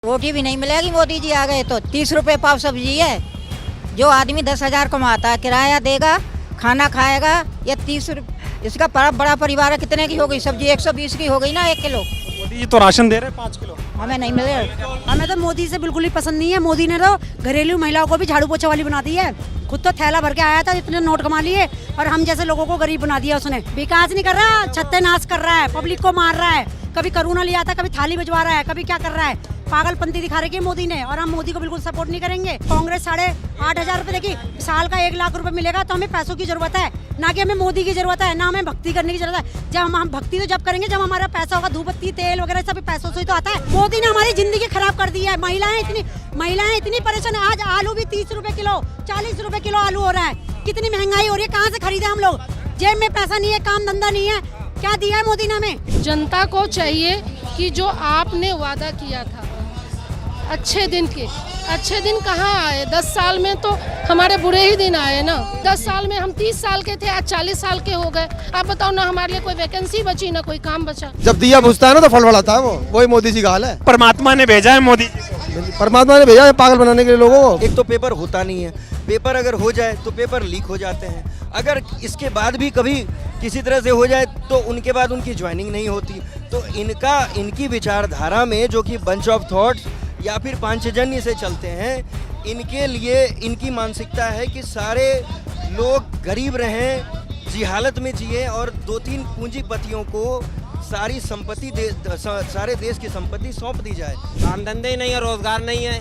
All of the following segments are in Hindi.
रोटी भी नहीं मिलेगी मोदी जी आ गए तो। 30 रुपए पाव सब्जी है। जो आदमी 10,000 कमाता है किराया देगा, खाना खाएगा, या 30 रुपये। इसका बड़ा परिवार है, कितने की हो गई सब्जी? 120 की हो गई ना 1 किलो। मोदी जी तो राशन दे रहे हैं 5 किलो। हमें नहीं मिले। हमें तो मोदी से बिल्कुल ही पसंद नहीं है। मोदी ने तो घरेलू महिलाओं को भी झाड़ू पोछा वाली बना दी है। खुद तो थैला भर के आया था, इतने नोट कमा लिए, और हम जैसे लोगों को गरीब बना दिया उसने। विकास नहीं कर रहा, सत्यानाश कर रहा है, पब्लिक को मार रहा है। कभी करोना ले आता, कभी थाली भिजवा रहा है, कभी क्या कर रहा है। पागलपंती दिखा रखी है मोदी ने, और हम मोदी को बिल्कुल सपोर्ट नहीं करेंगे। कांग्रेस 8,500 रुपए देखी, साल का 1 लाख रुपए मिलेगा, तो हमें पैसों की जरूरत है, ना कि हमें मोदी की जरूरत है, ना हमें भक्ति करने की जरूरत है। जब हम भक्ति तो जब करेंगे जब हमारा पैसा होगा। धूप बत्ती तेल वगैरह सब पैसों से ही तो आता है। मोदी ने हमारी जिंदगी खराब कर दी है। महिलाएं इतनी परेशान है। आज आलू भी 30 रुपए किलो, 40 रुपए किलो आलू हो रहा है। कितनी महंगाई हो रही है, कहाँ से खरीदे हम लोग? जेब में पैसा नहीं है, काम धंधा नहीं है, क्या दिया है मोदी ने हमें? जनता को चाहिए कि जो आपने वादा किया था अच्छे दिन कहाँ आए? 10 साल में तो हमारे बुरे ही दिन आए ना। 10 साल में हम 30 साल के थे, आज 40 साल के हो गए। आप बताओ ना, हमारे लिए कोई वैकेंसी बची, ना कोई काम बचा। जब दिया बुझता है ना तो फल बढ़ाता है, वही मोदी जी का हाल है। परमात्मा ने भेजा है मोदी जी। परमात्मा ने भेजा है पागल बनाने के लिए लोगों को। एक तो पेपर होता नहीं है, पेपर अगर हो जाए तो पेपर लीक हो जाते हैं। अगर इसके बाद भी कभी किसी तरह से हो जाए तो उनके बाद उनकी ज्वाइनिंग नहीं होती। तो इनकी विचारधारा में जो कि बंच ऑफ थॉट्स या फिर पांचजन्य से चलते हैं, इनके लिए इनकी मानसिकता है कि सारे लोग गरीब रहें, जिहालत में जिए, और 2-3 पूंजीपतियों को सारी संपत्ति सारे देश की संपत्ति सौंप दी जाए। काम धंधे ही नहीं है, रोजगार नहीं है,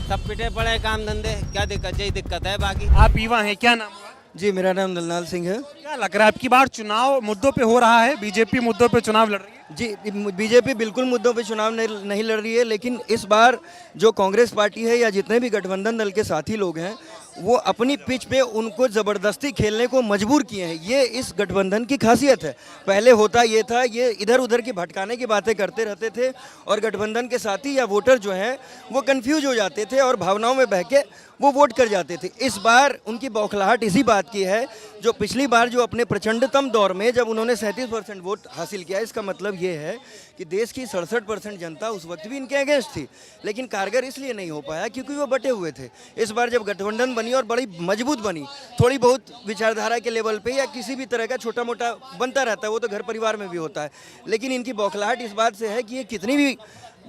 सब पिटे पड़े काम धंधे। क्या दिक्कत? यही दिक्कत है। बाकी आप युवा हैं, क्या नाम हुआ? जी, मेरा नाम दलनाल सिंह है। क्या लग रहा है आपकी बार चुनाव मुद्दों पे हो रहा है? बीजेपी मुद्दों पे चुनाव लड़ रही है? जी, बीजेपी बिल्कुल मुद्दों पे चुनाव नहीं लड़ रही है, लेकिन इस बार जो कांग्रेस पार्टी है या जितने भी गठबंधन दल के साथी लोग हैं, वो अपनी पिच पे उनको ज़बरदस्ती खेलने को मजबूर किए हैं। ये इस गठबंधन की खासियत है। पहले होता ये था, ये इधर उधर की भटकाने की बातें करते रहते थे, और गठबंधन के साथी या वोटर जो हैं वो कंफ्यूज हो जाते थे और भावनाओं में बह के वो वोट कर जाते थे। इस बार उनकी बौखलाहट इसी बात की है, जो पिछली बार जो अपने प्रचंडतम दौर में जब उन्होंने 37% वोट हासिल किया, इसका मतलब ये है कि देश की 67% जनता उस वक्त भी इनके अगेंस्ट थी, लेकिन कारगर इसलिए नहीं हो पाया क्योंकि वो बटे हुए थे। इस बार जब गठबंधन बनी और बड़ी मजबूत बनी, थोड़ी बहुत विचारधारा के लेवल पे या किसी भी तरह का छोटा मोटा बनता रहता है, वो तो घर परिवार में भी होता है, लेकिन इनकी बौखलाहट इस बात से है कि ये कितनी भी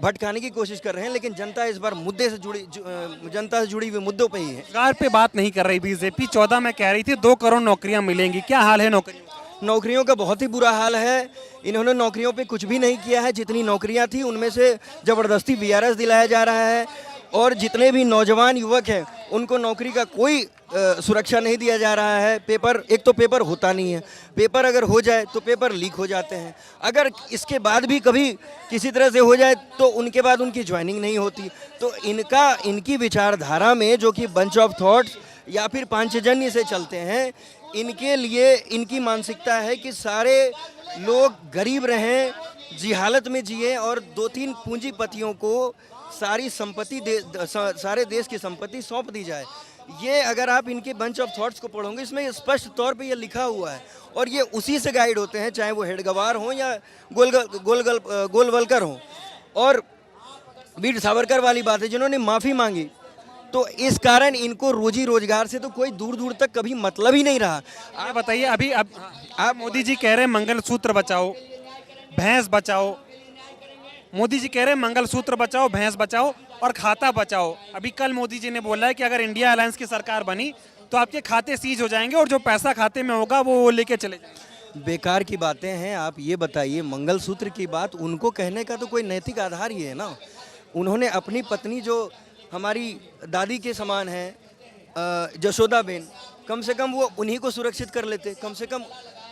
भटकाने की कोशिश कर रहे हैं, लेकिन जनता इस बार जनता से जुड़ी हुई मुद्दों पे ही है। रोजगार पे बात नहीं कर रही बीजेपी। 14 में कह रही थी 2 करोड़ नौकरियां मिलेंगी। क्या हाल है नौकरियों का? बहुत ही बुरा हाल है। इन्होंने नौकरियों पे कुछ भी नहीं किया है। जितनी नौकरियां थी उनमें से ज़बरदस्ती VRS दिलाया जा रहा है, और जितने भी नौजवान युवक हैं उनको नौकरी का कोई सुरक्षा नहीं दिया जा रहा है। एक तो पेपर होता नहीं है, पेपर अगर हो जाए तो पेपर लीक हो जाते हैं। अगर इसके बाद भी कभी किसी तरह से हो जाए तो उनके बाद उनकी ज्वाइनिंग नहीं होती। तो इनकी विचारधारा में जो कि बंच ऑफ थॉट्स या फिर पांचजन्य से चलते हैं, इनके लिए इनकी मानसिकता है कि सारे लोग गरीब रहें, जिहालत में जिए, और 2-3 पूंजीपतियों को सारी संपत्ति सारे देश की संपत्ति सौंप दी जाए। ये अगर आप इनके बंच ऑफ थॉट्स को पढ़ोगे, इसमें स्पष्ट तौर पे ये लिखा हुआ है, और ये उसी से गाइड होते हैं, चाहे वो हेडगवार हों या गोलवलकर हों। और वीर सावरकर वाली बात है, जिन्होंने माफ़ी मांगी, तो इस कारण इनको रोजी रोजगार से तो कोई दूर दूर तक कभी मतलब ही नहीं रहा। आप बताइए, अभी आप मोदी जी कह रहे हैं मंगलसूत्र बचाओ, भैंस बचाओ। मोदी जी कह रहे हैं मंगलसूत्र बचाओ, भैंस बचाओ और खाता बचाओ। अभी कल मोदी जी ने बोला है कि अगर इंडिया अलायंस की सरकार बनी तो आपके खाते सीज हो जाएंगे, और जो पैसा खाते में होगा वो लेके चले जाएंगे। बेकार की बातें हैं। आप ये बताइए, मंगलसूत्र की बात उनको कहने का तो कोई नैतिक आधार ही है ना। उन्होंने अपनी पत्नी, जो हमारी दादी के समान है, जशोदाबेन, कम से कम वो उन्हीं को सुरक्षित कर लेते, कम से कम।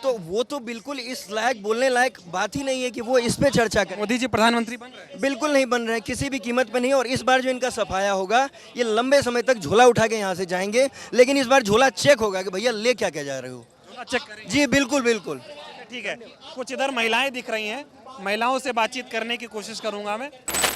तो वो तो बिल्कुल इस लायक, बोलने लायक बात ही नहीं है कि वो इस पे चर्चा करें। मोदी जी प्रधानमंत्री बन रहे हैं? बिल्कुल नहीं बन रहे हैं, किसी भी कीमत पे नहीं। और इस बार जो इनका सफाया होगा, ये लंबे समय तक झोला उठा के यहाँ से जाएंगे, लेकिन इस बार झोला चेक होगा कि भैया ले क्या क्या जा रहे हो। चेक करेंगे? जी बिल्कुल बिल्कुल। ठीक है, कुछ इधर महिलाएं दिख रही हैं, महिलाओं से बातचीत करने की कोशिश करूंगा मैं।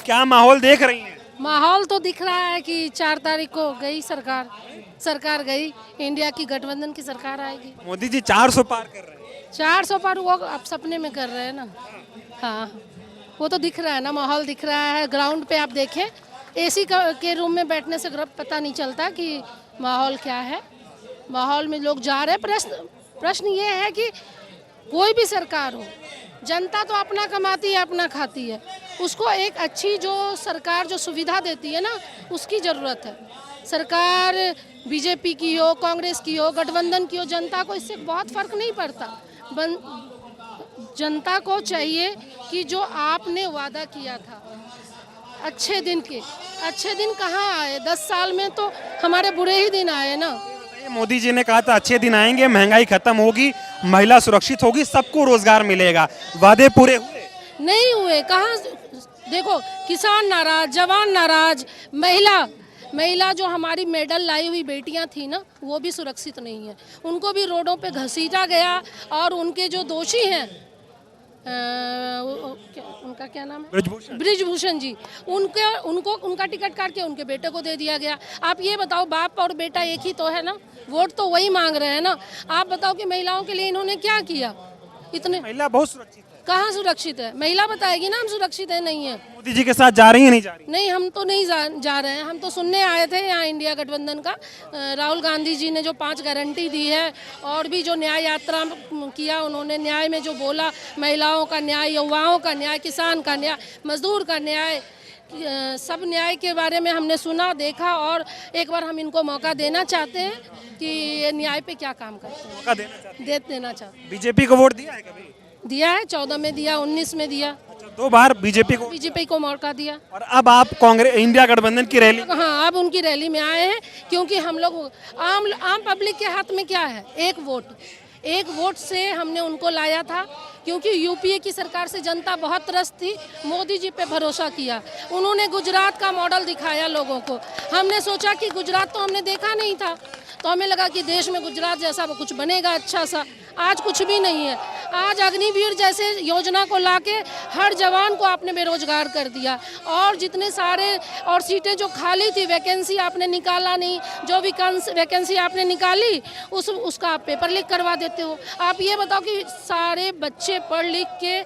क्या माहौल देख रही हैं? माहौल तो दिख रहा है कि 4 तारीख को गई सरकार गई, इंडिया की गठबंधन की सरकार आएगी। मोदी जी 400 पार कर रहे हैं। 400 पार वो अब सपने में कर रहे हैं ना। हाँ, वो तो दिख रहा है ना, माहौल दिख रहा है। ग्राउंड पे आप देखें, एसी के रूम में बैठने से पता नहीं चलता कि माहौल क्या है। माहौल में लोग जा रहे हैं। प्रश्न ये है कि कोई भी सरकार हो, जनता तो अपना कमाती है, अपना खाती है। उसको एक अच्छी जो सरकार जो सुविधा देती है ना, उसकी ज़रूरत है। सरकार बीजेपी की हो, कांग्रेस की हो, गठबंधन की हो, जनता को इससे बहुत फ़र्क नहीं पड़ता। जनता को चाहिए कि जो आपने वादा किया था अच्छे दिन कहाँ आए? 10 साल में तो हमारे बुरे ही दिन आए ना। मोदी जी ने कहा था अच्छे दिन आएंगे, महंगाई खत्म होगी, महिला सुरक्षित होगी, सबको रोजगार मिलेगा। वादे पूरे हुए? नहीं हुए। कहाँ? देखो, किसान नाराज, जवान नाराज, महिला जो हमारी मेडल लाई हुई बेटियां थी ना, वो भी सुरक्षित नहीं है। उनको भी रोडों पे घसीटा गया और उनके जो दोषी हैं, उनका क्या नाम है, ब्रिजभूषण जी, उनका टिकट काट के उनके बेटे को दे दिया गया। आप ये बताओ, बाप और बेटा एक ही तो है ना, वोट तो वही मांग रहे हैं ना। आप बताओ कि महिलाओं के लिए इन्होंने क्या किया? इतने महिला बहुत सुरक्षित है। कहाँ सुरक्षित है? महिला बताएगी ना हम सुरक्षित है नहीं है। मोदी जी के साथ जा रही है, नहीं जा रही? नहीं, हम तो नहीं जा रहे हैं। हम तो सुनने आए थे यहाँ इंडिया गठबंधन का। राहुल गांधी जी ने जो 5 गारंटी दी है और भी जो न्याय यात्रा किया, उन्होंने न्याय में जो बोला, महिलाओं का न्याय, युवाओं का न्याय, किसान का न्याय, मजदूर का न्याय, सब न्याय के बारे में हमने सुना, देखा। और एक बार हम इनको मौका देना चाहते हैं कि ये न्याय पे क्या काम करते हैं। मौका देना चाहते हैं। बीजेपी को वोट दिया है कभी? दिया है, 14 में दिया, 19 में दिया। अच्छा, 2 बार बीजेपी को मौका दिया। और अब आप कांग्रेस इंडिया गठबंधन की रैली? हाँ, अब उनकी रैली में आए हैं, क्योंकि हम लोग आम पब्लिक के हाथ में क्या है? एक वोट से हमने उनको लाया था, क्योंकि यूपीए की सरकार से जनता बहुत त्रस्त थी। मोदी जी पे भरोसा किया, उन्होंने गुजरात का मॉडल दिखाया लोगों को। हमने सोचा कि गुजरात तो हमने देखा नहीं था, तो हमें लगा कि देश में गुजरात जैसा कुछ बनेगा अच्छा सा। आज कुछ भी नहीं है। आज अग्निवीर जैसे योजना को लाके हर जवान को आपने बेरोजगार कर दिया। और जितने सारे और सीटें जो खाली थी, वैकेंसी आपने निकाला नहीं। जो वैकेंसी आपने निकाली उसका आप पेपर लीक करवा देते हो। आप ये बताओ कि सारे बच्चे पढ़ लिख के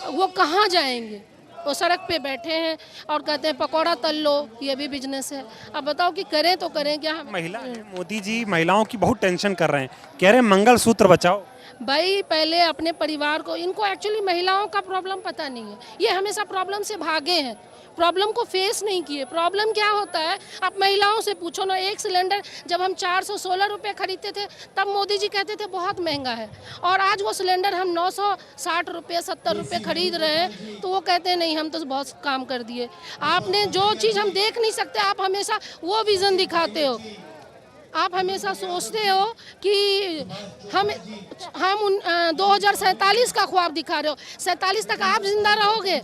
वो कहाँ जाएंगे? वो सड़क पे बैठे हैं और कहते हैं पकौड़ा तल लो, ये भी बिजनेस है। अब बताओ कि करें तो करें क्या? महिला है, मोदी जी महिलाओं की बहुत टेंशन कर रहे हैं, कह रहे हैं मंगलसूत्र बचाओ। भाई, पहले अपने परिवार को, इनको एक्चुअली महिलाओं का प्रॉब्लम पता नहीं है। ये हमेशा प्रॉब्लम से भागे हैं, प्रॉब्लम को फेस नहीं किए। प्रॉब्लम क्या होता है आप महिलाओं से पूछो ना। एक सिलेंडर जब हम 416 रुपये खरीदते थे, तब मोदी जी कहते थे बहुत महंगा है, और आज वो सिलेंडर हम 960 रुपये 70 रुपये खरीद रहे हैं, तो वो कहते हैं नहीं हम तो बहुत काम कर दिए। आपने जो चीज़ हम देख नहीं सकते, आप हमेशा वो विज़न दिखाते हो। आप हमेशा सोचते हो कि हम 2047 का ख्वाब दिखा रहे हो। 47 तक आप जिंदा रहोगे,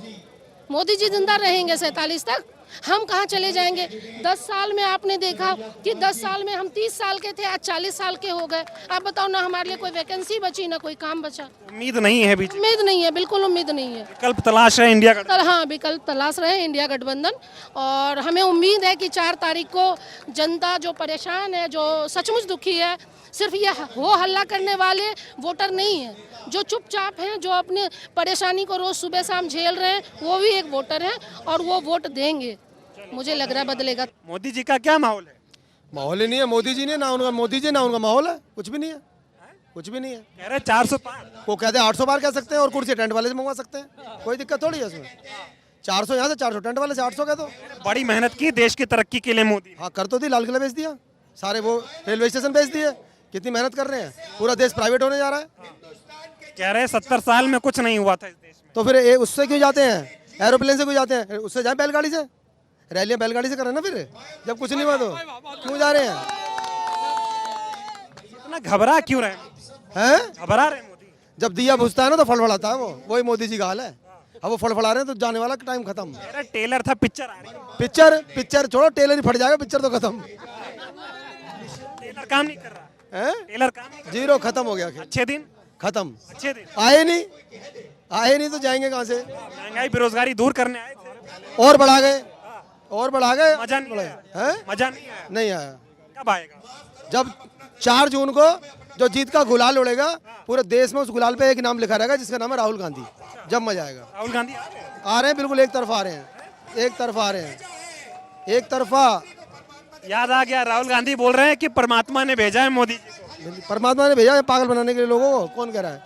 मोदी जी जिंदा रहेंगे 47 तक, हम कहाँ चले जाएंगे? 10 साल में आपने देखा कि 10 साल में हम 30 साल के थे, आज 40 साल के हो गए। आप बताओ ना, हमारे लिए कोई वैकेंसी बची, ना कोई काम बचा। उम्मीद नहीं है? उम्मीद नहीं है, बिल्कुल उम्मीद नहीं है। विकल्प तलाश रहे इंडिया गठबंधन? हाँ, विकल्प तलाश रहे इंडिया गठबंधन। और हमें उम्मीद है कि 4 तारीख को जनता जो परेशान है, जो सचमुच दुखी है, सिर्फ ये हो हल्ला करने वाले वोटर नहीं है। जो चुपचाप हैं, जो अपने परेशानी को रोज सुबह शाम झेल रहे हैं, वो भी एक वोटर हैं और वो वोट देंगे। मुझे लग रहा है बदलेगा। मोदी जी का क्या माहौल है? माहौल ही नहीं है। मोदी जी ने ना उनका, मोदी जी ना उनका माहौल है, कुछ भी नहीं है, कुछ भी नहीं है। कह रहे 400 पार, वो कहते हैं 800 बार कह सकते हैं और कुर्सी टेंट वाले से मंगवा सकते हैं, कोई दिक्कत थोड़ी है उसमें। 400 यहाँ से 400 टेंट वाले से 800 कह दो। बड़ी मेहनत की देश की तरक्की के लिए मोदी। हाँ, कर तो दी, लाल किला बेच दिया, सारे वो रेलवे स्टेशन बेच दिए। कितनी मेहनत कर रहे हैं, पूरा देश प्राइवेट होने जा रहा है। कह रहे 70 साल में कुछ नहीं हुआ था इस देश में। तो फिर उससे क्यों जाते हैं? एरोप्लेन से क्यों जाते हैं? उससे जाए बैलगाड़ी से, रैलियां बैलगाड़ी से करें ना। फिर जब कुछ नहीं हुआ तो क्यों जा रहे हैं? इतना घबरा क्यों रहे हैं? घबरा रहे मोदी? जब दिया बुझता है ना तो फड़फड़ाता है, वो वही मोदी जी का हाल है। अब वो फड़फड़ा रहे हैं तो जाने वाला टाइम खत्म। अरे टेलर था, पिक्चर आ रही है। पिक्चर छोड़ो, टेलर ही फट जाएगा, पिक्चर तो खत्म। टेलर काम नहीं कर रहा है, टेलर काम नहीं कर जीरो, खत्म हो गया। अच्छे दिन खत्म, अच्छे दिन आए नहीं तो जाएंगे कहाँ से? महंगाई बेरोजगारी दूर करने आए थे, और बढ़ा गए, और बढ़ा गए। मजा नहीं आया। हैं? मजा नहीं आया। नहीं आया। कब आएगा? जब 4 जून को जो जीत का गुलाल उड़ेगा पूरे देश में, उस गुलाल पे एक नाम लिखा रहेगा जिसका नाम है राहुल गांधी। जब मजा आएगा। राहुल गांधी आ रहे हैं, बिल्कुल एक तरफ आ रहे हैं, एक तरफ आ रहे हैं, एक तरफा। याद आ गया, राहुल गांधी बोल रहे हैं कि परमात्मा ने भेजा है मोदी जी को। परमात्मा ने भेजा है पागल बनाने के लिए लोगों को, कौन कह रहा है?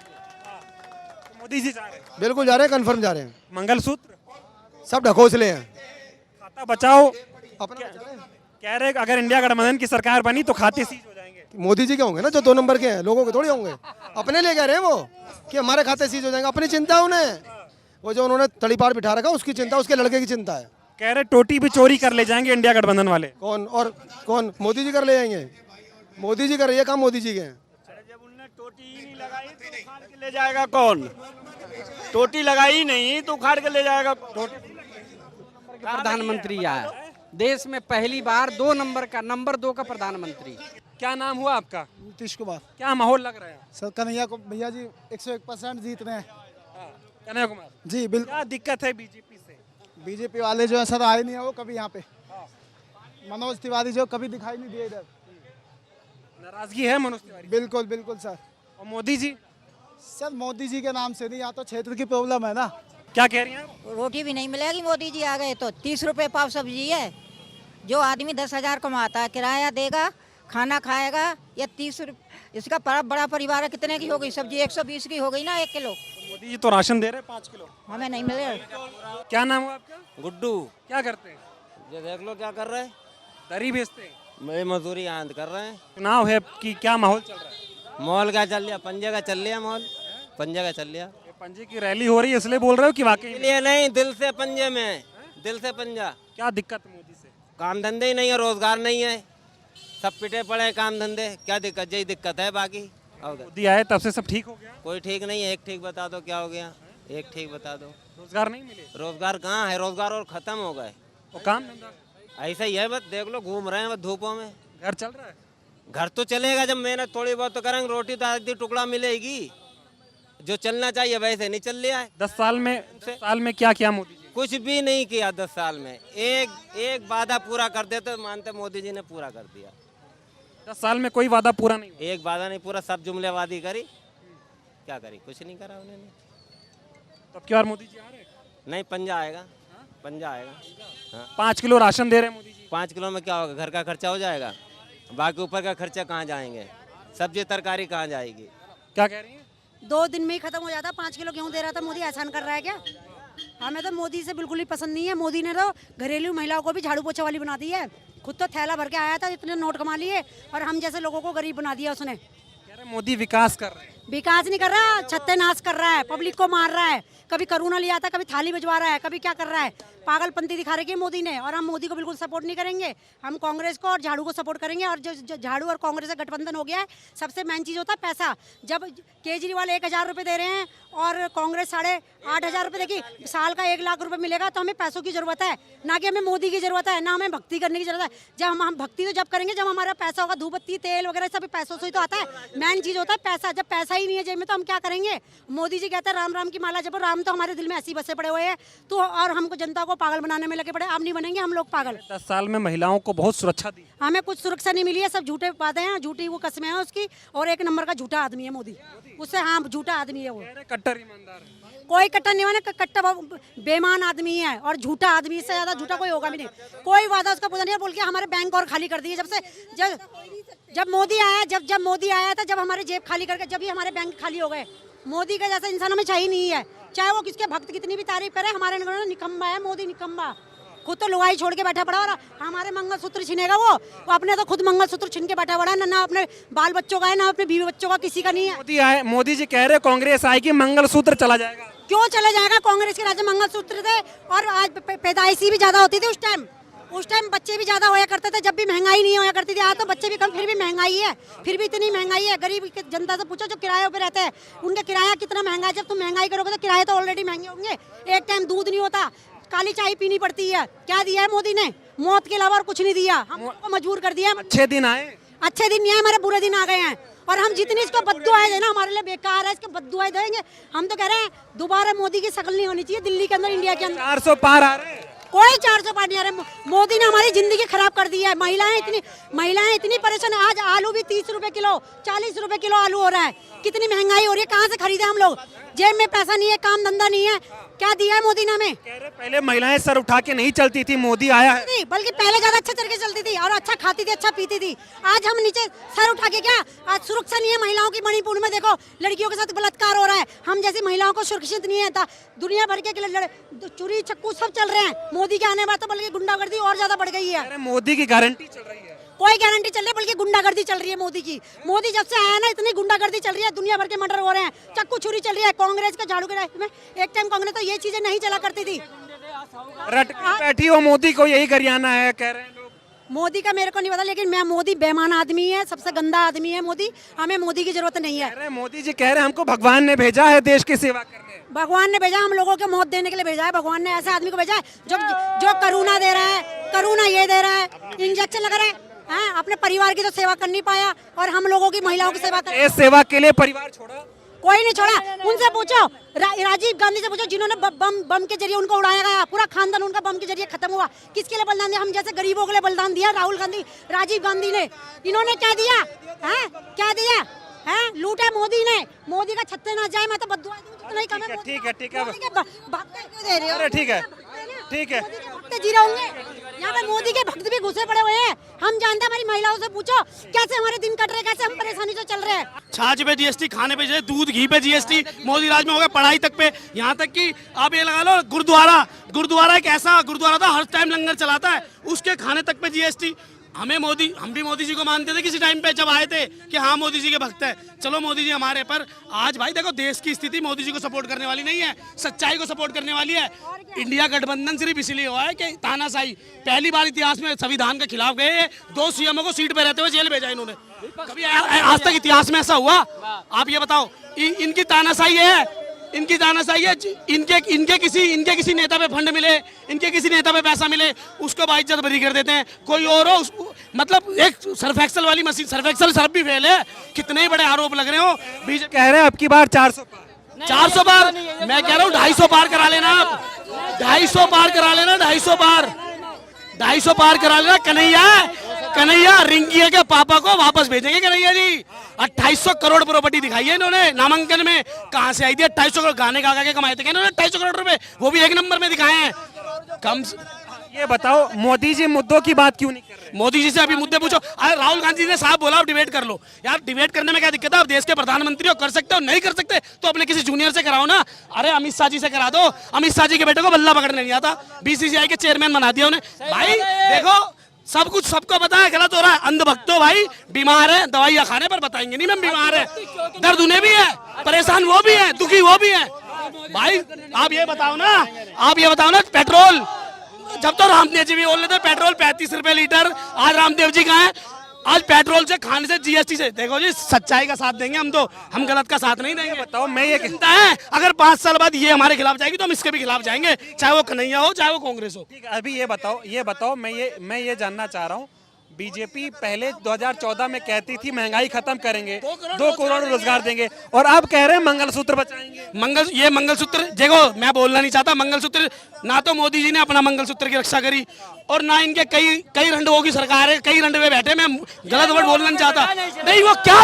मोदी जी जा रहे हैं। बिल्कुल जा रहे हैं, कंफर्म जा रहे हैं। मंगलसूत्र सब ढकोसले हैं। खाता बचाओ अपना कह रहे हैं, अगर इंडिया गठबंधन की सरकार बनी तो खाते सीज हो जाएंगे। मोदी जी के होंगे ना, जो 2 नंबर के हैं, लोगों के थोड़ी होंगे। अपने लिए कह रहे हैं वो कि हमारे खाते सीज हो जाएंगे, अपनी चिंता है उन्हें। वो जो उन्होंने तड़ीपार बिठा रखा उसकी चिंता, उसके लड़के की चिंता है। कह रहे टोटी भी चोरी कर ले जाएंगे इंडिया गठबंधन वाले। कौन? और कौन? मोदी जी कर ले जाएंगे। मोदी जी कर, ये काम मोदी जी के हैं। जब उनने टोटी ही नहीं लगाई तो उखाड़ के ले जाएगा कौन? टोटी लगाई नहीं तो उखाड़ के ले जाएगा। प्रधानमंत्री आया देश में पहली बार 2 नंबर का, नंबर 2 का प्रधानमंत्री। क्या नाम हुआ आपका? नीतीश कुमार। क्या माहौल लग रहा है? सर कन्हैया को भैया जी 101% जीत रहे हैं। कन्हैया कुमार जी बिल्कुल। क्या दिक्कत है बीजेपी से? बीजेपी वाले जो है सर आए नहीं है वो कभी यहाँ पे। मनोज तिवारी जो कभी दिखाई नहीं दिए इधर। नाराजगी है मनोज तिवारी? बिल्कुल बिल्कुल सर। और मोदी जी? सर मोदी जी के नाम से नहीं, यहाँ तो क्षेत्र की प्रॉब्लम है ना। क्या कह रही हैं आप? रोटी भी नहीं मिलेगी मोदी जी आ गए तो। 30 रुपए पाव सब्जी है। जो आदमी 10,000 कमाता है, किराया देगा, खाना खाएगा, या 30 रुपये। इसका बड़ा परिवार है, कितने की हो गई सब्जी? 120 की हो गई ना 1 किलो। मोदी जी तो राशन दे रहे हैं 5 किलो। हमें नहीं मिले। क्या नाम हुआ आपका? गुड्डू। क्या करते हैं? ये देख लो क्या कर रहे हैं, दरी बेचते हैं। मेरी मजदूरी आंद कर रहे हैं। चुनाव है कि क्या माहौल चल रहा है? मॉल का चल लिया, पंजे का चल लिया, मॉल पंजे का चल लिया। ये पंजे की रैली हो रही है इसलिए बोल रहे हो कि वाकई में? इसलिए नहीं, दिल से पंजे में, दिल से पंजा। क्या दिक्कत है मोदी से? काम धंधे ही नहीं है, रोजगार नहीं है, सब पिटे पड़े हैं काम धंधे। क्या दिक्कत? यही दिक्कत है, बाकी और क्या? मोदी आए तब से सब ठीक हो गया? कोई ठीक नहीं है। एक ठीक बता दो क्या हो गया, एक ठीक बता दो। रोजगार नहीं मिले? रोजगार कहाँ है? रोजगार और खत्म हो गए। और काम धंधा? ऐसा ही है, बस देख लो, घूम रहे हैं बस धूपों में। घर चल रहा है? घर तो चलेगा जब मेहनत थोड़ी बहुत तो करेंगे, रोटी तो आधी टुकड़ा मिलेगी। जो चलना चाहिए वैसे नहीं चल रहा है। 10 साल में क्या किया मोदी जी? कुछ भी नहीं किया 10 साल में। एक वादा पूरा कर देते तो मानते मोदी जी ने पूरा कर दिया। 10 साल में कोई वादा पूरा नहीं हुआ? एक वादा नहीं पूरा, सब जुमलेवादी करी। क्या करी? कुछ नहीं करा उन्होंने। तब की बार मोदी जी आ रहे हैं? नहीं, पंजा आएगा, पंजा आएगा। हाँ, 5 किलो राशन दे रहे हैं मोदी जी। 5 किलो में क्या होगा? घर का खर्चा हो जाएगा, बाकी ऊपर का खर्चा कहाँ जाएंगे? सब्जी तरकारी कहाँ जाएगी? क्या कह रही हैं? 2 दिन में ही खत्म हो जाता। 5 किलो गेहूँ दे रहा था मोदी, एहसान कर रहा है क्या? हमें तो मोदी से बिल्कुल ही पसंद नहीं है। मोदी ने तो घरेलू महिलाओं को भी झाड़ू पोछा वाली बना दी है। खुद तो थैला भर के आया था, इतने नोट कमा लिए, और हम जैसे लोगों को गरीब बना दिया उसने। कह रहे मोदी विकास कर रहे हैं। विकास नहीं कर रहा, सत्यानाश कर रहा है, पब्लिक को मार रहा है। कभी करोना ले आता, कभी थाली भिजवा रहा है, कभी क्या कर रहा है। पागलपंती दिखा रखी है मोदी ने, और हम मोदी को बिल्कुल सपोर्ट नहीं करेंगे। हम कांग्रेस को और झाड़ू को सपोर्ट करेंगे। और जो झाड़ू और कांग्रेस का गठबंधन हो गया है, सबसे मेन चीज़ होता है पैसा। जब केजरीवाल 1,000 रुपये दे रहे हैं और कांग्रेस 8,500 रुपये, देखिए साल का 1 लाख रुपये मिलेगा, तो हमें पैसों की जरूरत है, ना कि हमें मोदी की जरूरत है, ना हमें भक्ति करने की जरूरत है। जब हम भक्ति तो जब करेंगे जब हमारा पैसा होगा, धूपबत्ती तेल वगैरह सब पैसों से ही तो आता है। मेन चीज़ होता है पैसा। जब पैसा ही नहीं है जेब में तो हम क्या करेंगे? मोदी जी कहते हैं राम राम की माला जपो। राम तो हमारे दिल में ऐसी बसे पड़े हुए हैं, तो और हमको जनता को पागल बनाने में लगे पड़े। अब नहीं बनेंगे हम लोग पागल। 10 साल में महिलाओं को बहुत सुरक्षा दी। हमें कुछ सुरक्षा नहीं मिली है, सब झूठे बातें हैं, झूठी वो कस्में हैं उसकी। और 1 नंबर का झूठा आदमी है मोदी, उससे हाँ झूठा आदमी है वो। कट्टर ईमानदार है। कोई कट्टर नहीं होने, कट्टर बेईमान आदमी है और झूठा आदमी। इससे ज्यादा झूठा कोई होगा भी नहीं। कोई वादा उसका पूरा नहीं है। बोल के हमारे बैंक और खाली कर दिए जब मोदी आया। जब मोदी आया था, जब हमारे जेब खाली करके, जब ही हमारे बैंक खाली हो गए। मोदी का जैसा इंसान हमें चाहिए नहीं है, चाहे वो किसके भक्त कितनी भी तारीफ करे। हमारे निकम्मा है मोदी, निकम्मा। खुद तो लुगाई छोड़ के बैठा पड़ा, और हमारे मंगलसूत्र छीनेगा वो अपने तो खुद मंगलसूत्र छीन के बैठा पड़ा है। ना अपने बाल बच्चों का है, ना अपने बीवी बच्चों का, किसी का नहीं है। मोदी जी कह रहे कांग्रेस आएगी मंगलसूत्र चला जाएगा। क्यों चले जाएगा? कांग्रेस के राज्य मंगलसूत्र थे, और आज पैदाइशी भी ज्यादा होती थी उस टाइम बच्चे भी ज्यादा होया करते थे, जब भी महंगाई नहीं होया करती थी। आज तो बच्चे भी कम, फिर भी महंगाई है, फिर भी इतनी महंगाई है। गरीब जनता से पूछो जो किरायों पे रहते हैं, उनका किराया कितना महंगा है। जब तुम महंगाई करोगे तो किराए तो ऑलरेडी महंगे होंगे। एक टाइम दूध नहीं होता, काली चाय पीनी पड़ती है। क्या दिया है मोदी ने? मौत के अलावा और कुछ नहीं दिया। हमको मजबूर कर दिया। अच्छे दिन आए? अच्छे दिन नहीं आए, हमारे बुरे दिन आ गए हैं। और हम जितनी इसको बद्दुआएं देना हमारे लिए बेकार है, इसको बद्दुआएं देंगे। हम तो कह रहे हैं दोबारा मोदी की शक्ल नहीं होनी चाहिए दिल्ली के अंदर, इंडिया के अंदर। 400 पार आ रहे हैं। कोई 400 पार नहीं आ रहा। मोदी ने हमारी जिंदगी खराब कर दी है। महिलाएं इतनी परेशान है। आज आलू भी 30 रुपए किलो, 40 रुपए किलो आलू हो रहा है। कितनी महंगाई हो रही है, कहाँ से खरीदे हम लोग? जेब में पैसा नहीं है, काम धंधा नहीं है, क्या दिया है मोदी ने हमें? कह रहे पहले महिलाएं सर उठा के नहीं चलती थी, मोदी आया है। नहीं, बल्कि पहले ज्यादा अच्छा चल के चलती थी और अच्छा खाती थी, अच्छा पीती थी। आज हम नीचे सर उठा के क्या? आज सुरक्षा नहीं है महिलाओं की। मणिपुर में देखो लड़कियों के साथ बलात्कार हो रहा है। हम जैसी महिलाओं को सुरक्षित नहीं है। दुनिया भर के चोरी चक्कू सब चल रहे हैं। मोदी के आने बाद तो बल्कि गुंडागर्दी और ज्यादा बढ़ गई है। कह रहे मोदी की गारंटी चल रही है। कोई गारंटी चल रही है, बल्कि गुंडागर्दी चल रही है मोदी की। मोदी जब से आया ना, इतनी गुंडागर्दी चल रही है, दुनिया भर के मर्डर हो रहे हैं, चक्कू छुरी चल रही है। कांग्रेस के झाड़ू के रास्ते में एक टाइम कांग्रेस तो ये चीजें नहीं चला करती थी। रट के बैठी हो मोदी को, यही गरियाना है कह रहे हैं लोग। मोदी का मेरे को नहीं पता, लेकिन मैं मोदी बेईमान आदमी है, सबसे गंदा आदमी है मोदी। हमें मोदी की जरूरत नहीं है। कह रहे मोदी जी कह रहे हमको भगवान ने भेजा है देश की सेवा करने। भगवान ने भेजा, हम लोगों के मौत देने के लिए भेजा है। भगवान ने ऐसे आदमी को भेजा है जो करुणा दे रहा है, करुणा ये दे रहा है, इंजेक्शन लगा रहा है। अपने परिवार की तो सेवा कर नहीं पाया और हम लोगों की महिलाओं की सेवा कर। देश सेवा के लिए परिवार छोड़ा? कोई नहीं छोड़ा। उनसे पूछो, राजीव गांधी से पूछो, जिन्होंने बम के जरिए उनको उड़ाया गया, पूरा खानदान उनका बम के जरिए खत्म हुआ। किसके लिए बलिदान दिया? हम जैसे गरीबों के लिए बलिदान दिया राहुल गांधी, राजीव गांधी ने। इन्होंने क्या दिया है? क्या दिया है? लूटा मोदी ने। मोदी का छत्ते ना जाए, मैं तो बद्दुआ दूं जितना ही कम है। ठीक है ठीक है। भक्त क्यों दे रहे हो? अरे ठीक है ठीक है। भक्त जी रहे होंगे यहाँ पे। मोदी के भक्त भी घुसे पड़े हुए हैं। हम जानते हैं। हमारी महिलाओं से पूछो कैसे हमारे दिन कट रहे, कैसे हम परेशानी से चल रहे हैं। छाछ पे जीएसटी, खाने पे जीएसटी, दूध घी पे जीएसटी, मोदी राज में हो गया पढ़ाई तक पे। यहाँ तक कि आप ये लगा लो, गुरुद्वारा एक ऐसा गुरुद्वारा था हर टाइम लंगर चलाता है, उसके खाने तक पे जीएसटी। हम भी मोदी जी को मानते थे किसी टाइम पे जब आए थे कि हाँ मोदी जी के भक्त है, चलो मोदी जी हमारे। पर आज भाई देखो देश की स्थिति मोदी जी को सपोर्ट करने वाली नहीं है, सच्चाई को सपोर्ट करने वाली है। इंडिया गठबंधन सिर्फ इसलिए हुआ है कि तानाशाही, पहली बार इतिहास में संविधान के खिलाफ गए, 2 सीएमओ को सीट पे रहते हुए जेल भेजा इन्होंने। कभी आज तक इतिहास में ऐसा हुआ? आप ये बताओ। इनकी तानाशाही है, इनकी तानाशाही है। इनके किसी नेता पे फंड मिले, इनके किसी नेता पे पैसा मिले, उसको बाइज्जत बरी कर देते हैं। कोई और हो मतलब एक सर्फ एक्सल वाली मशीन, सर्फ एक्सल सर्फ भी फेल है। कितने बड़े आरोप लग रहे हो। बीजेपी कह रहे हैं अब की बार 400 पार। मैं कह रहा हूँ 250 पार करा लेना। आप 250 पार करा लेना। 250 पार करा लेना। कन्हैया रिंकिया के पापा को वापस भेजेंगे कन्हैया जी। 2800 करोड़ प्रॉपर्टी दिखाई है इन्होंने नामांकन में। कहां से आई थी 2800 करोड़? गाने गा के कमाए थे क्या इन्होंने 2800 करोड़ रुपए? वो भी 1 नंबर में दिखाए हैं। कम ये बताओ मोदी जी मुद्दों की बात क्यों नहीं कर रहे? मोदी जी से अभी मुद्दे पूछो। अरे राहुल गांधी ने साहब बोला, आप डिबेट कर लो यार। डिबेट करने में क्या दिक्कत है? आप देश के प्रधानमंत्री हो, कर सकते हो। नहीं कर सकते तो अपने किसी जूनियर से कराओ ना। अरे अमित शाह जी से करा दो। अमित शाह जी के बेटे को बल्ला पकड़ने नहीं आता, बीसीसीआई के चेयरमैन बना दिया उन्हें। भाई देखो सब कुछ सबको पता है गलत हो रहा है। अंधभक्त हो भाई, बीमार है, दवाइयाँ खाने पर बताएंगे नहीं मैं बीमार है। दर्द उन्हें भी है, परेशान वो भी है, दुखी वो भी है। भाई आप ये बताओ ना, पेट्रोल जब तो रामदेव जी भी बोल रहे थे पेट्रोल 35 रुपए लीटर, आज रामदेव जी कहाँ है? आज पेट्रोल से, खाने से, जीएसटी से। देखो जी सच्चाई का साथ देंगे हम तो, हम गलत का साथ नहीं देंगे। बताओ मैं ये चिंता है अगर 5 साल बाद ये हमारे खिलाफ जाएगी तो हम इसके भी खिलाफ जाएंगे, चाहे वो कन्हैया हो चाहे वो कांग्रेस हो। ठीक है, अभी ये बताओ मैं ये जानना चाह रहा हूँ। बीजेपी पहले 2014 में कहती थी महंगाई खत्म करेंगे, 2 करोड़ रोजगार देंगे, और अब कह रहे हैं मंगलसूत्र बचाएंगे। ये मंगलसूत्र देखो, मैं बोलना नहीं चाहता। मंगलसूत्र ना तो मोदी जी ने अपना मंगलसूत्र की रक्षा करी और ना इनके कई रंडुओं की सरकार है, कई रंडवे बैठे। मैं गलत वर्ड बोलना नहीं चाहता। नहीं वो क्या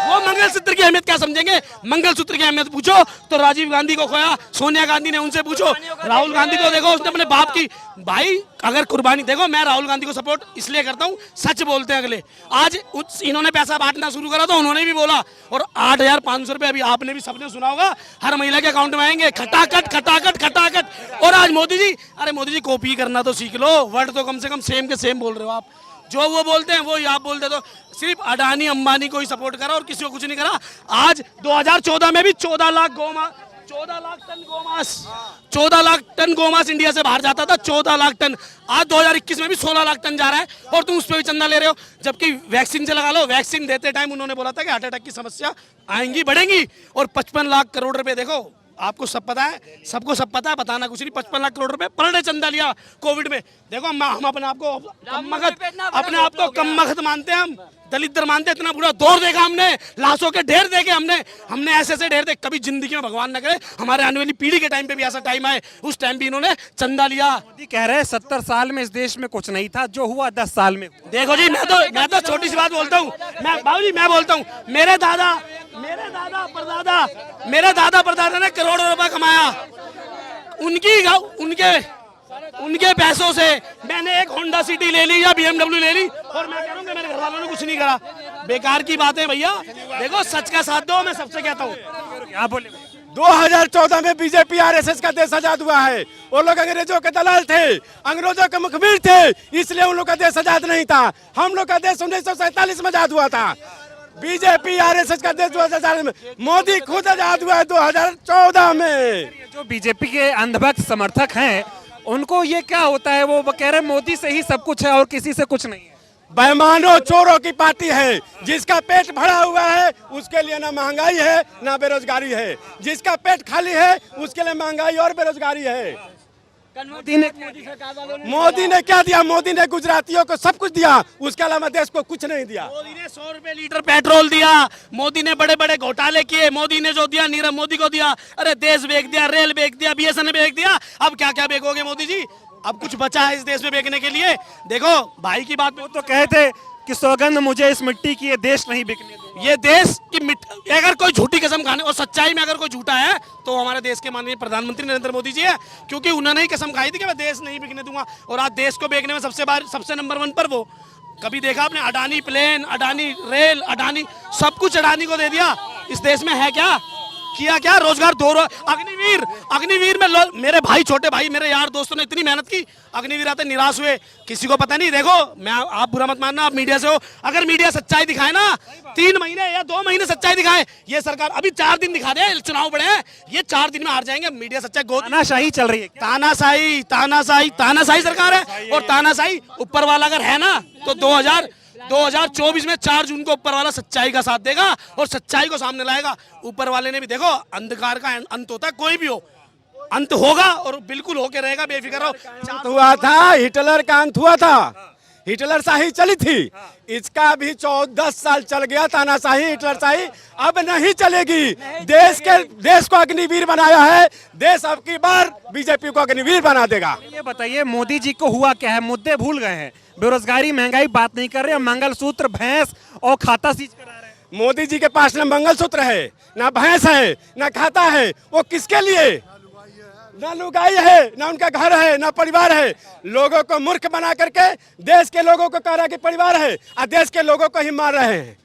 वो मंगलसूत्र की अहमियत क्या समझेंगे? मंगलसूत्र की अहमियत पूछो तो राजीव गांधी को खोया, सोनिया गांधी ने, उनसे पूछो। राहुल गांधी को देखो, उसने अपने बाप की, भाई अगर कुर्बानी, देखो मैं राहुल गांधी को सपोर्ट इसलिए करता हूँ, सच बोलते हैं अगले। आज इन्होंने पैसा बांटना शुरू करा तो उन्होंने भी बोला, और 8500 रुपए अभी आपने भी सबने सुना होगा हर महिला के अकाउंट में आएंगे, खटाखट। और आज मोदी जी कॉपी करना तो सीख लो, वर्ड तो कम से कम सेम के सेम बोल रहे हो आप। जो वो बोलते हैं वो ही आप बोलते, तो सिर्फ अडानी अंबानी को ही सपोर्ट करा और किसी को कुछ नहीं करा। आज 2014 में भी 14 लाख टन गोमांस इंडिया से बाहर जाता था, 14 लाख टन। आज 2021 में भी 16 लाख टन जा रहा है और तुम उस पर भी चंदा ले रहे हो। जबकि वैक्सीन से लगा लो, वैक्सीन देते टाइम उन्होंने बोला था कि हार्ट अटैक की समस्या आएंगी, बढ़ेंगी, और 55 लाख करोड़ रुपए देखो आपको सब पता है, सबको सब पता है, बताना कुछ नहीं। 55 लाख करोड़ रुपए पर डे चंदा लिया कोविड में। देखो हम अपने आप को कम मगत मानते हैं, हम दलित मानते हैं। इतना बुरा दौर देखा हमने, लाशों के ढेर देखे हमने ऐसे ऐसे ढेर देखे। कभी जिंदगी में भगवान न करे हमारे आने वाली पीढ़ी के टाइम पे भी ऐसा टाइम आए, उस टाइम भी इन्होंने चंदा लिया। मोदी कह रहे हैं 70 साल में इस देश में कुछ नहीं था, जो हुआ 10 साल में। देखो जी, मैं तो छोटी सी बात बोलता हूँ, मैं बोलता हूँ, मेरे दादा परदादा ने करोड़ों रुपए कमाया, उनके पैसों से मैंने एक होंडा सिटी ले ली या BMW ले ली, और मैं कह रहा हूँ कि मेरे घर वालों ने कुछ नहीं करा। बेकार की बात है भैया। देखो सच का साथ दो, मैं सबसे कहता हूँ। क्या बोले? 2014 में बीजेपी RSS का देश आजाद हुआ है। वो लोग अंग्रेजों के दलाल थे, अंग्रेजों के मुखबिर थे, इसलिए उन लोग का देश आजाद नहीं था। हम लोग का देश 1947 में आजाद हुआ था। बीजेपी RSS का देश 2004 में, मोदी खुद आजाद हुआ है 2014 में। जो बीजेपी के अंधभक्त समर्थक हैं, उनको ये क्या होता है? वो कह रहे हैं मोदी से ही सब कुछ है और किसी से कुछ नहीं है। बेईमानों चोरों की पार्टी है। जिसका पेट भरा हुआ है उसके लिए ना महंगाई है ना बेरोजगारी है। जिसका पेट खाली है उसके लिए महंगाई और बेरोजगारी है। मोदी ने क्या दिया? मोदी ने गुजरातियों को सब कुछ दिया, उसके अलावा देश को कुछ नहीं दिया। मोदी ने 100 रुपए लीटर पेट्रोल दिया, मोदी ने बड़े बड़े घोटाले किए, मोदी ने जो दिया नीरव मोदी को दिया। अरे देश बेच दिया, रेल बेच दिया, BSNL बेच दिया, अब क्या क्या बेचोगे मोदी जी? अब कुछ बचा है इस देश में बेचने के लिए? देखो भाई की बात, वो तो कहते कि सौगंध मुझे इस मिट्टी की, ये देश नहीं बिकने दूंगा। ये देश की मिट्टी, अगर कोई झूठी कसम खाने और सच्चाई में अगर कोई झूठा है तो हमारे देश के माननीय प्रधानमंत्री नरेंद्र मोदी जी है, क्योंकि उन्होंने ही कसम खाई थी कि मैं देश नहीं बिकने दूंगा। और आज देश को बेचने में सबसे नंबर 1 पर वो। कभी देखा आपने अडानी प्लेन, अडानी रेल, अडानी सब कुछ अडानी को दे दिया। इस देश में है क्या? किया क्या? रोजगार अग्निवीर में मेरे भाई, छोटे भाई, मेरे यार दोस्तों ने इतनी मेहनत की, अग्निवीर आते निराश हुए, किसी को पता नहीं। देखो आप बुरा मत मानना, आप मीडिया से हो, अगर मीडिया सच्चाई दिखाए ना, 3 महीने या 2 महीने सच्चाई दिखाए, ये सरकार अभी 4 दिन दिखा दे, चुनाव बड़े हैं, ये 4 दिन में हार जाएंगे। मीडिया सच्चाई तानाशाही चल रही है। तानाशाही सरकार है। और तानाशाही ऊपर वाला अगर है ना, तो 2024 में 4 जून को ऊपर वाला सच्चाई का साथ देगा और सच्चाई को सामने लाएगा। ऊपर वाले ने भी, देखो अंधकार का अंत होता है, कोई भी हो, अंत होगा और बिल्कुल होके रहेगा, बेफिक्र हो। हुआ था, हिटलर का अंत हुआ था, हिटलर शाही चली थी, इसका भी 14 साल चल गया तानाशाही, हिटलर शाही अब नहीं चलेगी। देश को अग्निवीर बनाया है, देश अब की बार बीजेपी को अग्निवीर बना देगा। ये बताइए मोदी जी को हुआ क्या है? मुद्दे भूल गए हैं, बेरोजगारी, महंगाई बात नहीं कर रहे, मंगलसूत्र, भैंस और खाता सीज करा रहे हैं। मोदी जी के पास न मंगलसूत्र है, ना भैंस है, ना खाता है, वो किसके लिए? ना लुगाई है, ना उनका घर है, ना परिवार है। लोगों को मूर्ख बना करके देश के लोगों को कह रहा है कि परिवार है, और देश के लोगों को ही मार रहे हैं।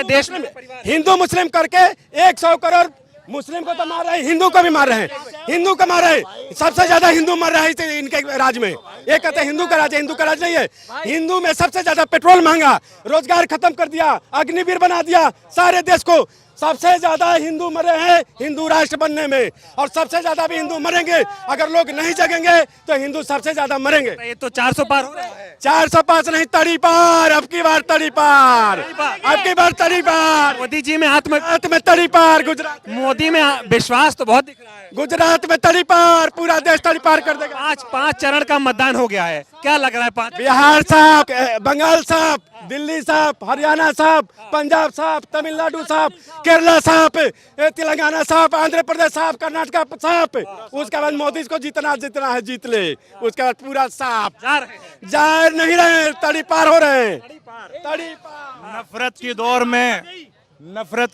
देश में हिंदू मुस्लिम करके 100 करोड़ मुस्लिम को तो मार रहे हैं, हिंदू को भी मार रहे हैं, हिंदू को मार रहे हैं। सबसे ज्यादा हिंदू मर रहे हैं इनके राज में। ये कहते हैं हिंदू का राज है, हिंदू का राज नहीं है। हिंदू में सबसे ज्यादा पेट्रोल महंगा, रोजगार खत्म कर दिया, अग्निवीर बना दिया सारे देश को। सबसे ज्यादा हिंदू मरे हैं हिंदू राष्ट्र बनने में, और सबसे ज्यादा भी हिंदू मरेंगे। अगर लोग नहीं जगेंगे तो हिंदू सबसे ज्यादा मरेंगे। ये तो 400 पार हो रहा है। 405 नहीं, तड़ी पार, अब की बार तड़ी पार, अब की बार तड़ी पार। मोदी जी में आत्म में तड़ी पार, गुजरात मोदी में विश्वास तो बहुत दिख रहा है। गुजरात में तड़ी पार, पूरा देश तड़ी पार कर देगा। 5 चरण का मतदान हो गया है, क्या लग रहा है? 5 बिहार साफ, बंगाल साफ, दिल्ली साफ, हरियाणा साफ, पंजाब साफ, तमिलनाडु साफ, केरला साफ, तेलंगाना साफ, आंध्र प्रदेश साफ, कर्नाटक साफ। उसके बाद मोदी को जितना है जीत ले, उसके बाद पूरा साफ। जा नहीं रहे, तड़ी पार हो रहे हैं, तड़ी पार। नफरत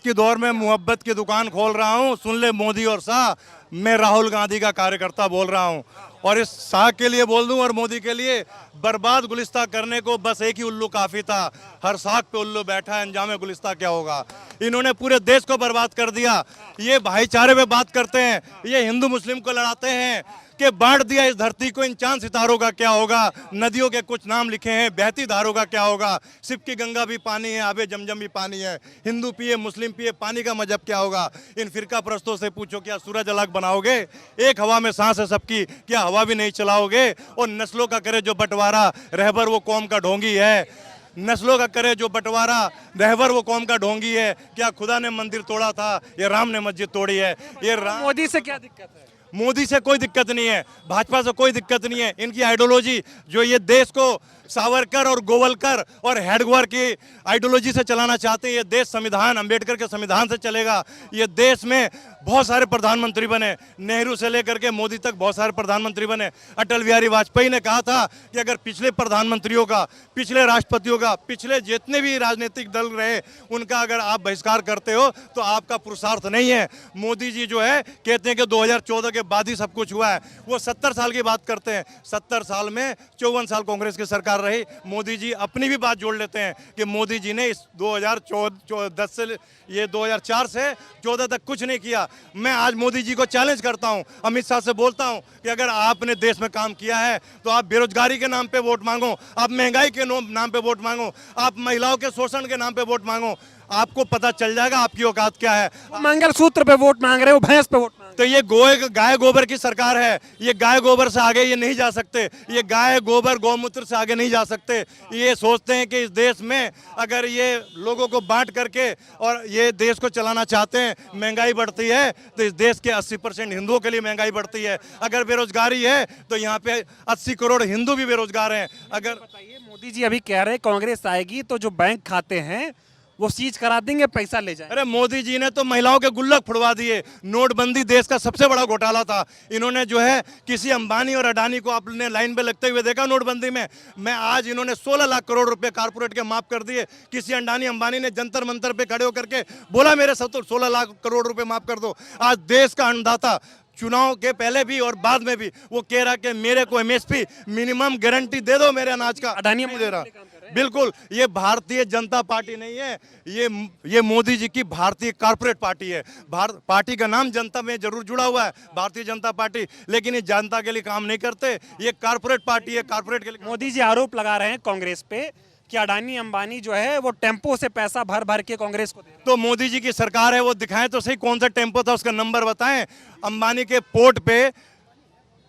की दौर में मोहब्बत की दुकान खोल रहा हूँ। सुन ले मोदी और शाह, मैं राहुल गांधी का कार्यकर्ता बोल रहा हूँ, और इस शाह के लिए बोल दूं और मोदी के लिए, बर्बाद गुलिस्ता करने को बस एक ही उल्लू काफी था। हर साख पे उल्लू बैठा है, अंजाम गुलिस्ता क्या होगा? इन्होंने पूरे देश को बर्बाद कर दिया। ये भाईचारे पे बात करते हैं, ये हिंदू मुस्लिम को लड़ाते हैं कि बांट दिया इस धरती को, इन चांद सितारों का क्या होगा? नदियों के कुछ नाम लिखे हैं, बहती धारों का क्या होगा? सिप की गंगा भी पानी है, आबे जमजम भी पानी है। हिंदू पिए, मुस्लिम पिए, पानी का मजहब क्या होगा? इन फिरका परस्तों से पूछो, क्या सूरज अलग बनाओगे? एक हवा में सांस है सबकी, क्या हवा भी नहीं चलाओगे? और नस्लों का करे जो बंटवारा, रहबर वो कौम का ढोंगी है। नस्लों का करे जो बंटवारा, रहबर वो कौम का ढोंगी है, क्या खुदा ने मंदिर तोड़ा था, ये राम ने मस्जिद तोड़ी है। ये मोदी से क्या दिक्कत है? मोदी से कोई दिक्कत नहीं है, भाजपा से कोई दिक्कत नहीं है। इनकी आइडियोलॉजी जो ये देश को सावरकर और गोवलकर और हेडगेवार की आइडियोलॉजी से चलाना चाहते हैं। ये देश संविधान, अंबेडकर के संविधान से चलेगा। ये देश में बहुत सारे प्रधानमंत्री बने, नेहरू से लेकर के मोदी तक बहुत सारे प्रधानमंत्री बने। अटल बिहारी वाजपेयी ने कहा था कि अगर पिछले प्रधानमंत्रियों का, पिछले राष्ट्रपतियों का, पिछले जितने भी राजनीतिक दल रहे उनका अगर आप बहिष्कार करते हो तो आपका पुरुषार्थ नहीं है। मोदी जी जो है कहते हैं कि 2014 के बाद ही सब कुछ हुआ है। वो 70 साल की बात करते हैं। 70 साल में 54 साल कांग्रेस की सरकार रही। मोदी जी अपनी भी बात जोड़ लेते हैं कि मोदी जी ने इस 2010 से ये 2004 से 14 तक कुछ नहीं किया। मैं आज मोदी जी को चैलेंज करता हूं, अमित शाह से बोलता हूं कि अगर आपने देश में काम किया है तो आप बेरोजगारी के नाम पे वोट मांगो, आप महंगाई के नाम पे वोट मांगो, आप महिलाओं के शोषण के नाम पे वोट मांगो। आपको पता चल जाएगा आपकी औकात क्या है। मंगलसूत्र पे वोट मांग रहे हो, भैंस पे वोट मांग रहे हो। तो ये गाय गोबर की सरकार है। ये गाय गोबर से आगे ये नहीं जा सकते। ये गाय गोबर गौमूत्र से आगे नहीं जा सकते। ये सोचते हैं कि इस देश में अगर ये लोगों को बांट करके और ये देश को चलाना चाहते हैं, महंगाई बढ़ती है तो इस देश के 80% हिंदुओं के लिए महंगाई बढ़ती है। अगर बेरोजगारी है तो यहाँ पे 80 करोड़ हिंदू भी बेरोजगार हैं। अगर बताइए, मोदी जी अभी कह रहे हैं कांग्रेस आएगी तो जो बैंक खाते हैं वो सीज करा देंगे, पैसा ले जाएंगे। अरे मोदी जी ने तो महिलाओं के गुल्लक फुड़वा दिए। नोटबंदी देश का सबसे बड़ा घोटाला था। इन्होंने जो है किसी अंबानी और अडानी को आपने लाइन पे लगते हुए देखा नोटबंदी में? मैं आज इन्होंने 16 लाख करोड़ रुपए कारपोरेट के माफ कर दिए। किसी अडानी अंबानी ने जंतर मंतर पे खड़े होकर के बोला मेरे 16 लाख करोड़ रुपए माफ कर दो। आज देश का अन्नदाता चुनाव के पहले भी और बाद में भी वो कह रहा कि मेरे को एमएसपी मिनिमम गारंटी दे दो मेरे अनाज का। अडानी नहीं दे रहा। बिल्कुल, ये भारतीय जनता पार्टी नहीं है, ये मोदी जी की भारतीय कारपोरेट पार्टी है। पार्टी का नाम जनता में जरूर जुड़ा हुआ है, भारतीय जनता पार्टी, लेकिन ये जनता के लिए काम नहीं करते। ये कारपोरेट पार्टी है, कारपोरेट के लिए। मोदी जी आरोप लगा रहे हैं कांग्रेस पे कि अडानी अंबानी जो है वो टेम्पो से पैसा भर भर के कांग्रेस को दे रहे हैं। तो मोदी जी की सरकार है, वो दिखाएं तो सही कौन सा टेम्पो था, उसका नंबर बताएं। अंबानी के पोर्ट पे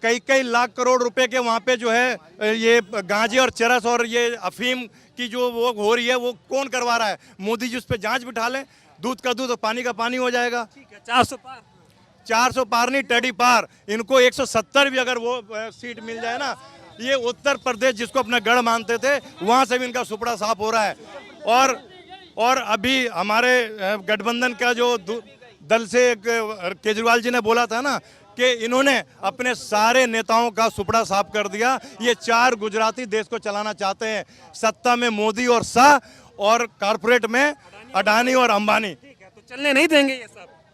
कई लाख करोड़ रुपए के वहाँ पे जो है ये गांजे और चरस और ये अफीम की जो वो हो रही है वो कौन करवा रहा है? मोदी जी उस पर जांच बिठा लें। दूध का दूध और पानी का पानी हो जाएगा। 400 पार नहीं, टेडी पार। इनको 170 भी अगर वो सीट मिल जाए ना, ये उत्तर प्रदेश जिसको अपना गढ़ मानते थे वहाँ से भी इनका सुपड़ा साफ हो रहा है। और अभी हमारे गठबंधन का जो दल से केजरीवाल जी ने बोला था ना कि इन्होंने अपने सारे नेताओं का सुपड़ा साफ कर दिया। ये 4 गुजराती देश को चलाना चाहते हैं। सत्ता में मोदी और शाह और कारपोरेट में अडानी और अंबानी। तो चलने नहीं देंगे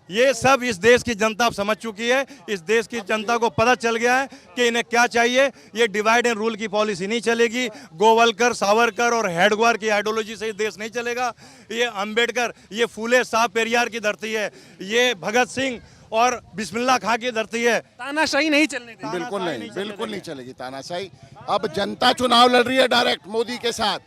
ये सब इस देश की जनता अब समझ चुकी है। इस देश की जनता को पता चल गया है कि इन्हें क्या चाहिए। ये डिवाइड एंड रूल की पॉलिसी नहीं चलेगी। गोवलकर, सावरकर और हेडगेवार की आइडियोलॉजी से देश नहीं चलेगा। ये अंबेडकर, ये फूले शाह पेरियार की धरती है। ये भगत सिंह और बिस्मिल्लाह खां की धरती है। तानाशाही नहीं चलने देंगे। बिल्कुल नहीं, बिल्कुल नहीं चलेगी तानाशाही। अब जनता चुनाव लड़ रही है डायरेक्ट मोदी के साथ।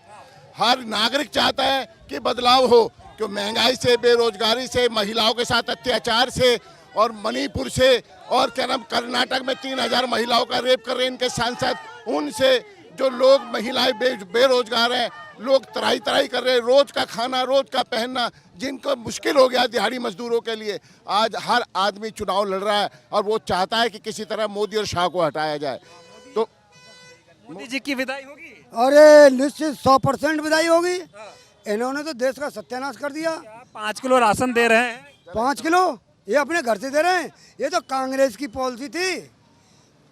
हर नागरिक चाहता है कि बदलाव हो, कि महंगाई से, बेरोजगारी से, महिलाओं के साथ अत्याचार से और मणिपुर से और क्या नाम कर्नाटक में 3000 महिलाओं का रेप कर रहे हैं इनके सांसद, उनसे जो लोग महिलाएं बेरोजगार हैं, लोग तराई कर रहे हैं, रोज का खाना, रोज का पहनना जिनको मुश्किल हो गया दिहाड़ी मजदूरों के लिए, आज हर आदमी चुनाव लड़ रहा है और वो चाहता है कि किसी तरह मोदी और शाह को हटाया जाए। तो मोदी जी की विदाई होगी? अरे निश्चित 100% विदाई होगी। इन्होंने तो देश का सत्यानाश कर दिया। 5 किलो राशन दे रहे हैं। 5 किलो ये अपने घर से दे रहे हैं। ये तो कांग्रेस की पॉलिसी थी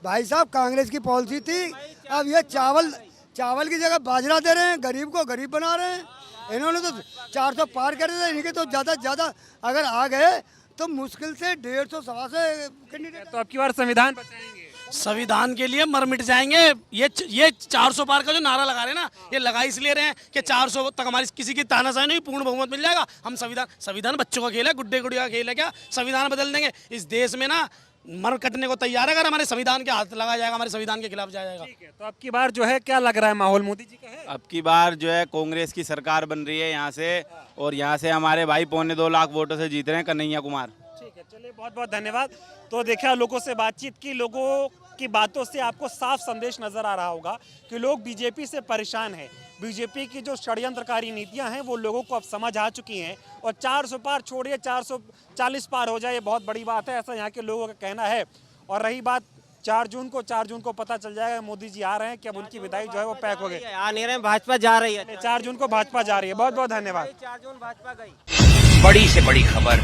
भाई साहब, कांग्रेस की पॉलिसी थी। अब ये चावल की जगह बाजरा दे रहे हैं, गरीब को गरीब बना रहे हैं। इन्होंने तो 400 पार कर दिया। इनके तो ज़्यादा अगर आ गए तो मुश्किल से 150-125 कैंडिडेट। तो अब की बार संविधान बचाएंगे। संविधान के लिए मर मिट जाएंगे। ये 400 पार का जो नारा लगा रहे हैं ना, ये लगा इसलिए रहे हैं कि 400 तक हमारी किसी की तानाशाही नहीं, पूर्ण बहुमत मिल जाएगा। हम संविधान बच्चों का खेल है, गुड्डे गुड़िया का खेल है क्या? संविधान बदल देंगे। इस देश में ना मर कटने को तैयार है अगर हमारे संविधान के हाथ लगा जाएगा, हमारे संविधान के खिलाफ जाएगा। ठीक है, तो अब की बार जो है क्या लग रहा है माहौल मोदी जी का है? अब की बार जो है कांग्रेस की सरकार बन रही है यहाँ से, और यहाँ से हमारे भाई 2.25 लाख वोटों से जीत रहे हैं, कन्हैया कुमार। ठीक है, चलिए बहुत बहुत धन्यवाद। तो देखा, लोगों से बातचीत की, लोगों की बातों से आपको साफ संदेश नजर आ रहा होगा कि लोग बीजेपी से परेशान हैं। बीजेपी की जो षड्यंत्रकारी नीतियां हैं वो लोगों को अब समझ आ चुकी हैं और 400 पार छोड़िए 440 पार हो जाए ये बहुत बड़ी बात है, ऐसा यहाँ के लोगों का कहना है। और रही बात 4 जून को पता चल जाएगा मोदी जी आ रहे हैं कि अब उनकी विदाई जो है वो पैक हो गई। आ नहीं रहे, भाजपा जा रही है। 4 जून को भाजपा जा रही है। बहुत बहुत धन्यवाद। 4 जून भाजपा गई। बड़ी से बड़ी खबर,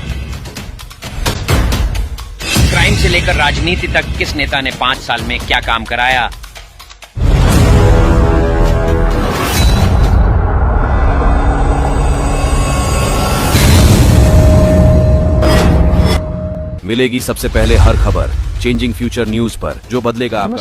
क्राइम से लेकर राजनीति तक किस नेता ने 5 साल में क्या काम कराया। मिलेगी सबसे पहले हर खबर चेंजिंग फ्यूचर न्यूज पर, जो बदलेगा आपका